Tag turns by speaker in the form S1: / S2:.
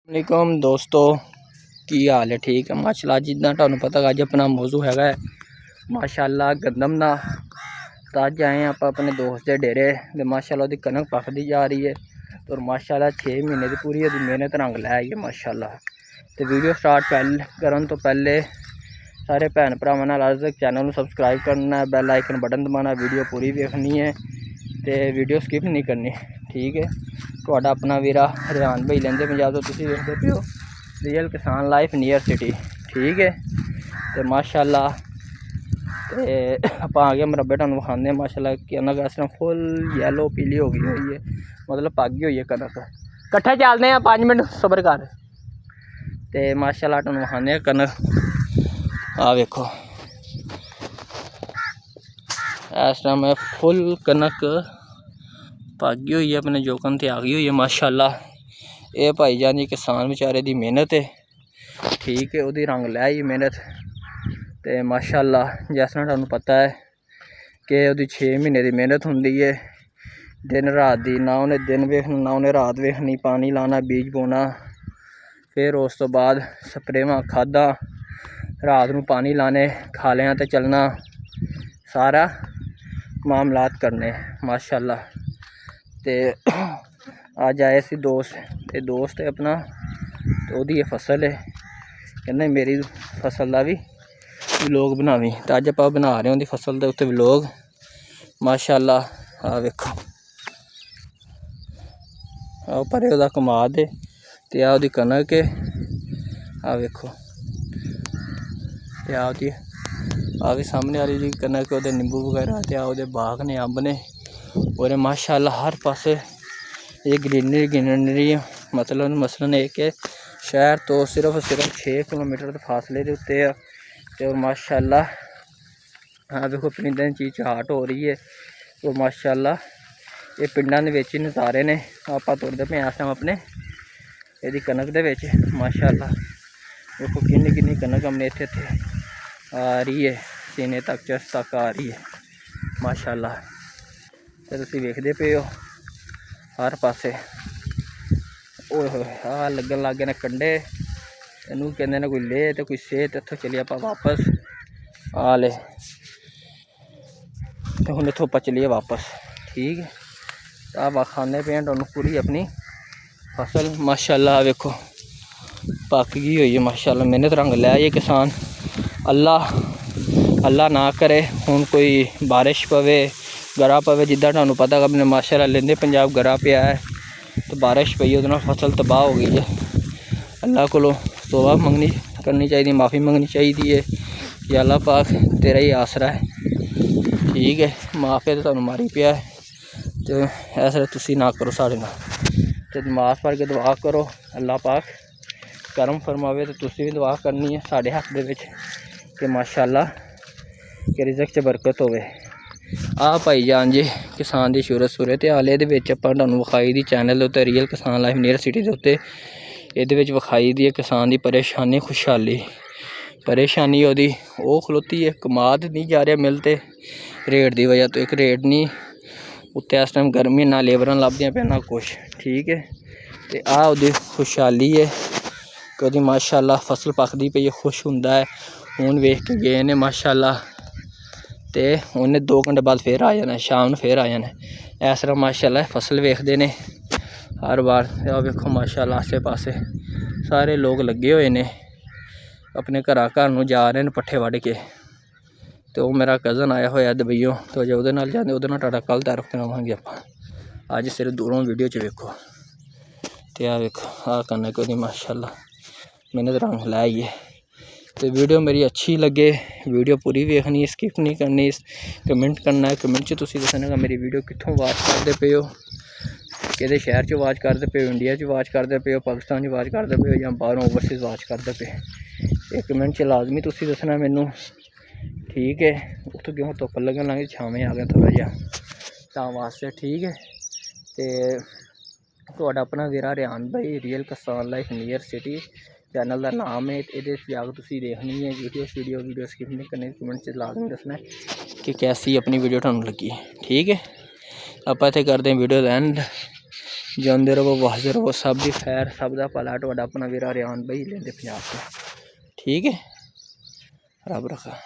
S1: वालेकुम दोस्तों की हाल है। ठीक है माशाल्लाह। जिदा तुहानू पता अज अपना मौजू है माशाल्लाह गंदम दा। तो अज आए आप अपने दोस्त के डेरे तो माशाल्लाह उसकी कनक पकती जा रही है और माशाल्लाह 6 महीने की पूरी मेहनत रंग लै आई है माशाल्लाह। तो वीडियो स्टार्ट करन तो पहले सारे भैन भरावां नाल अर्ज चैनल में सबसक्राइब करना, बैल आइकन बटन दबाना, वीडियो पूरी देखनी है तो वीडियो स्किप नहीं करनी। ठीक है ਤੁਹਾਡਾ अपना वीरा रिहान भाई लेंदे पंजाब तो तुसीं देखदे पे हो रियल किसान लाइफ नियर सिटी। ठीक है तो माशाल्लाह तो आप आ गए मरबे तुहानू विखाने माशाल्लाह कनक इस टाइम फुल येलो पीली हो गई हुई है, मतलब पग हुई है कनक। कट्ठे चलते हैं 5 मिनट सबर कर। तो माशाल्लाह तुहानू विखाने कनक आ वेखो इस टाइम फुल कनक भागी हुई है, अपने जोकन ते आ गई हुई है माशाल्लाह। ये भाईजान जी किसान बेचारे की मेहनत है। ठीक है वो रंग लै आई मेहनत तो माशाल्लाह। जिस तरह तुहानू पता है कि वो 6 महीने की मेहनत होंदी है दिन रात की, ना उन्हें दिन वेखना ना उन्हें रात वेखनी, पानी लाना, बीज बोना, फिर उस तो बाद स्प्रेवां खादा, रात को पानी लाने, खालियां ते चलना, सारा मामलात करने माशाल्लाह। तो अज आए सी दोस्त अपना तो वही फसल है, कहना मेरी फसल का भी व्लॉग बनावी। तो अज आप बना रहे हैं फसल के उत्ते व्लॉग माशाल्लाह। आ वेखो आ परे वह कमाद है तो आ वो कनक है। आ वेखो आ भी सामने वाली जी कनक वो नींबू वगैरह तो आ बाग ने, अंब ने और माशाल्लाह हर पासे ये ग्रीनरी मतलब मसलन एक है शहर तो सिर्फ 6 किलोमीटर के फासले के उत्ते है। तो माशाल्लाह हाँ देखो पिंडां चीज चाट हो रही है तो माशाल्लाह ये पिंडां दे विच नज़ारे ने। आप तुरदे पे इस टाइम अपने यदि कनक दे विच माशाल्लाह देखो किन्नी किन्नी कनक हमने इत्थे आ रही है, सीने तक चेस्ट तक आ रही है माशाल्लाह। तो तुसीं वेखदे पे हो हर पासे ओए होए आ लगन लग गए ने कंडे, इनू कहते ने कोई ले तो कोई सेह। तो इत्थों चलिए आप वापस आ ले तो हम इत्थों आप चलिए वापस। ठीक है तो आप खाने पे तुहानू पूरी अपनी फसल माशाल्लाह वेखो पक गई हुई है माशाल्लाह। मेहनत रंग लै ये किसान। अल्लाह ना करे हुण कोई बारिश पवे गरा पवे, जिदा तुहानू पता अपने माशाल्लाह लेंदे पंजाब गरा पिया है तो बारिश पई उहदे नाल फसल तबाह हो गई है। अल्लाह कोलों तौबा मंगनी करनी चाहिए, माफ़ी मंगनी चाहिए है कि अल्लाह पाक तेरा ही आसरा है। ठीक है माफ़ी तो तुहानू मारी पिया है तो ऐसा तुसीं ना करो साढ़े नाल। तो नमाज़ पढ़ के दुआ करो अल्लाह पाक करम फरमावे। तो तुसीं भी दुआ करनी है साढ़े हक दे विच कि माशाल्लाह कि रिज़क च बरकत होवे। आ भाईजान जी किसान की सूरत हाल ये तुहानू विखाई दी चैनल उत्ते रियल किसान लाइफ नियर सिटी के उत्ते ये विखाई दी है किसान की परेशानी खुशहाली। परेशानी वो खलोती है कमाद नहीं जा रहा मिलते रेट की वजह तो, एक रेट नहीं उत्ते इस टाइम गर्मी ना लेबर लभदियां पे ना कुछ। ठीक है तो आ उहदी खुशहाली है कि माशाल्लाह फसल पकदी पई है, खुश हुंदा है। हुण वेख के गए ने माशाल्लाह तो उन्हें 2 घंटे बाद फिर आ जाना, शाम फिर आ जाना। इस तरह माशाल्लाह फसल वेखते हैं हर बार। आ वेखो माशाल्लाह आसे पासे सारे लोग लगे हुए ने अपने घर नूं जा रहे हैं पट्ठे वढ़ के। तो वो मेरा कज़न आया होया दुबईयों तो जो उहदे नाल जांदे उहदे नाल तुहाडा कल तारुफ करावांगे आपां। अज सिर्फ दूरों वीडियो च वेखो तो आ वेखो आ कनक ओहदी माशाल्लाह मेहनत रंग लै आई है। तो वीडियो मेरी अच्छी लगे वीडियो पूरी वेखनी, स्किप नहीं करनी, कमेंट करना है। कमेंट च तुसीं दस्सना मेरी वीडियो कित्थों वाच करदे पे हो, किहड़े शहर च वाच करदे पे हो, इंडिया च वाच करदे पे हो, पाकिस्तान च वाच करदे पे हो या बाहरों ओवरसीज़ वाच करदे पे। एक कमेंट च लाजमी तुसीं दस्सना मैनू। ठीक है उत्थों क्यों धुप्प लगन लग छावें आ गया थोड़ा जिहा तां वास्ते। ठीक है तो तुहाडा अपना वीरा रिहान भाई रियल किसान लाइफ नियर सिटी चैनल का नाम है। ये जाकर तुसीं देखनी है वीडियो स्किप नहीं करनी। कमेंट से लाजमी दसना कि कैसी अपनी वीडियो तुहानू लगी। ठीक है आप इत्थे करते हैं वीडियो एंड। ਜਿਉਂਦੇ ਰਹੋ, ਵਸਦੇ ਰਹੋ। ਸਭ ਦੀ ਖੈਰ, ਸਭ ਦਾ ਭਲਾ। ਤੁਹਾਡਾ ਆਪਣਾ ਵੀਰ ਆਰਿਆਨ ਬਾਈ, ਲੈਂਦੇ ਪੰਜਾਬ ਤੋਂ। ਠੀਕ ਹੈ, ਰੱਬ ਰੱਖਾ।